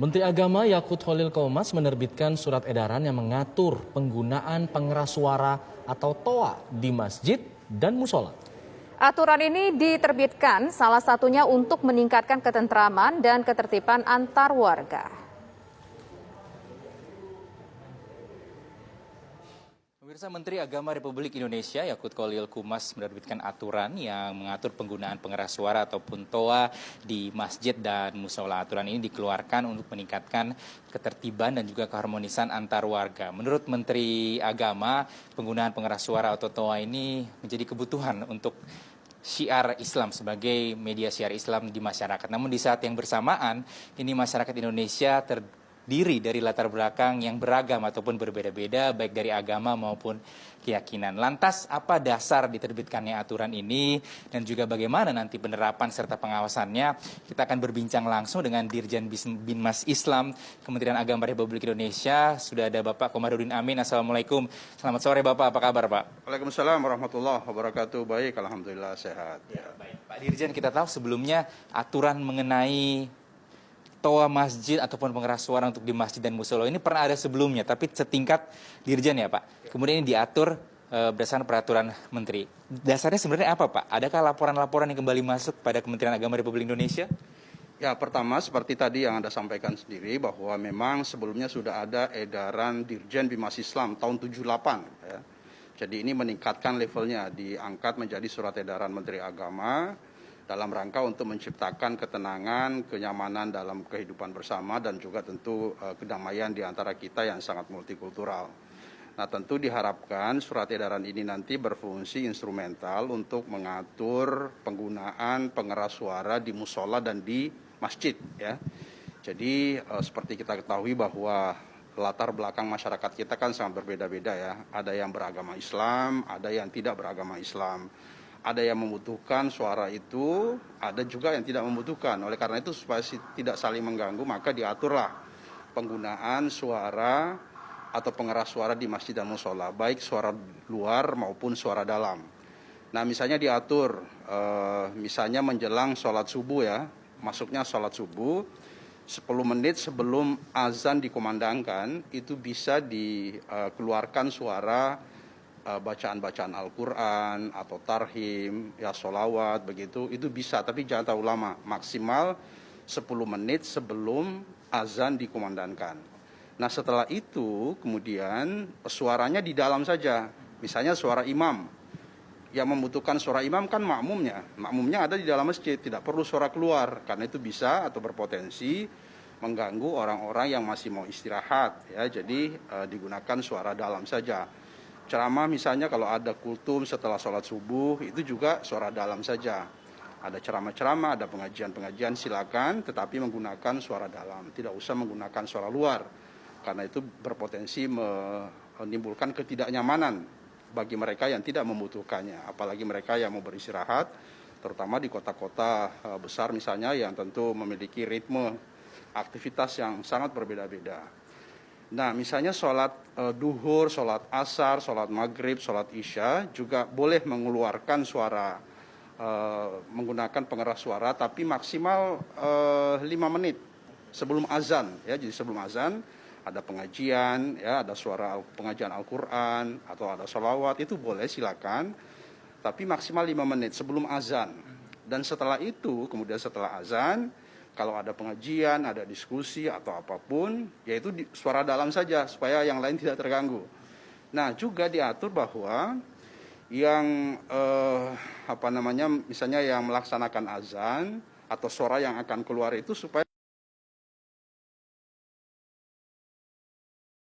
Menteri Agama Yakut Khalil Qomas menerbitkan surat edaran yang mengatur penggunaan pengeras suara atau TOA di masjid dan musola. Aturan ini diterbitkan salah satunya untuk meningkatkan ketentraman dan ketertiban antar warga. Pemirsa, Menteri Agama Republik Indonesia Yakut Khalil Qomas menerbitkan aturan yang mengatur penggunaan pengeras suara ataupun TOA di masjid dan musola. Aturan ini dikeluarkan untuk meningkatkan ketertiban dan juga keharmonisan antar warga. Menurut Menteri Agama, penggunaan pengeras suara atau TOA ini menjadi kebutuhan untuk syiar Islam sebagai media syiar Islam di masyarakat. Namun di saat yang bersamaan, ini masyarakat Indonesia terdiri dari latar belakang yang beragam ataupun berbeda-beda, baik dari agama maupun keyakinan. Lantas, apa dasar diterbitkannya aturan ini dan juga bagaimana nanti penerapan serta pengawasannya? Kita akan berbincang langsung dengan Dirjen Binmas Islam Kementerian Agama Republik Indonesia. Sudah ada Bapak Komarudin Amin. Assalamualaikum. Selamat sore Bapak, apa kabar Pak? Waalaikumsalam warahmatullahi wabarakatuh. Baik, alhamdulillah sehat. Ya, baik. Pak Dirjen, kita tahu sebelumnya aturan mengenai TOA masjid ataupun pengeras suara untuk di masjid dan musola ini pernah ada sebelumnya, tapi setingkat Dirjen ya Pak. Kemudian ini diatur berdasarkan peraturan Menteri. Dasarnya sebenarnya apa Pak? Adakah laporan-laporan yang kembali masuk pada Kementerian Agama Republik Indonesia? Ya, pertama seperti tadi yang Anda sampaikan sendiri bahwa memang sebelumnya sudah ada edaran Dirjen Binmas Islam tahun 78 ya. Jadi ini meningkatkan levelnya, diangkat menjadi surat edaran Menteri Agama dalam rangka untuk menciptakan ketenangan, kenyamanan dalam kehidupan bersama dan juga tentu kedamaian di antara kita yang sangat multikultural. Nah, tentu diharapkan surat edaran ini nanti berfungsi instrumental untuk mengatur penggunaan pengeras suara di musola dan di masjid ya. Jadi seperti kita ketahui bahwa latar belakang masyarakat kita kan sangat berbeda-beda ya. Ada yang beragama Islam, ada yang tidak beragama Islam. Ada yang membutuhkan suara itu, ada juga yang tidak membutuhkan. Oleh karena itu supaya tidak saling mengganggu, maka diaturlah penggunaan suara atau pengeras suara di masjid dan musola, baik suara luar maupun suara dalam. Nah, misalnya diatur, misalnya menjelang sholat subuh ya, masuknya sholat subuh, 10 menit sebelum azan dikumandangkan, itu bisa dikeluarkan suara bacaan-bacaan Al-Quran atau tarhim, ya sholawat begitu, itu bisa, tapi jangan terlalu lama, maksimal 10 menit sebelum azan dikumandangkan. Nah, setelah itu kemudian suaranya di dalam saja, misalnya suara imam, yang membutuhkan suara imam kan makmumnya ada di dalam masjid, tidak perlu suara keluar, karena itu bisa atau berpotensi mengganggu orang-orang yang masih mau istirahat, ya, jadi digunakan suara dalam saja. Ceramah misalnya kalau ada kultum setelah sholat subuh, itu juga suara dalam saja. Ada ceramah-ceramah, ada pengajian-pengajian, silakan, tetapi menggunakan suara dalam. Tidak usah menggunakan suara luar, karena itu berpotensi menimbulkan ketidaknyamanan bagi mereka yang tidak membutuhkannya. Apalagi mereka yang mau beristirahat, terutama di kota-kota besar misalnya yang tentu memiliki ritme aktivitas yang sangat berbeda-beda. Nah, misalnya sholat duhur, sholat asar, sholat maghrib, sholat isya juga boleh mengeluarkan suara menggunakan pengeras suara, tapi maksimal 5 menit sebelum azan. Ya, jadi sebelum azan ada pengajian, ya, ada suara pengajian Al-Quran atau ada sholawat, itu boleh silakan, tapi maksimal 5 menit sebelum azan. Dan setelah itu, kemudian setelah azan, kalau ada pengajian, ada diskusi atau apapun, yaitu suara dalam saja supaya yang lain tidak terganggu. Nah, juga diatur bahwa yang misalnya yang melaksanakan azan atau suara yang akan keluar itu supaya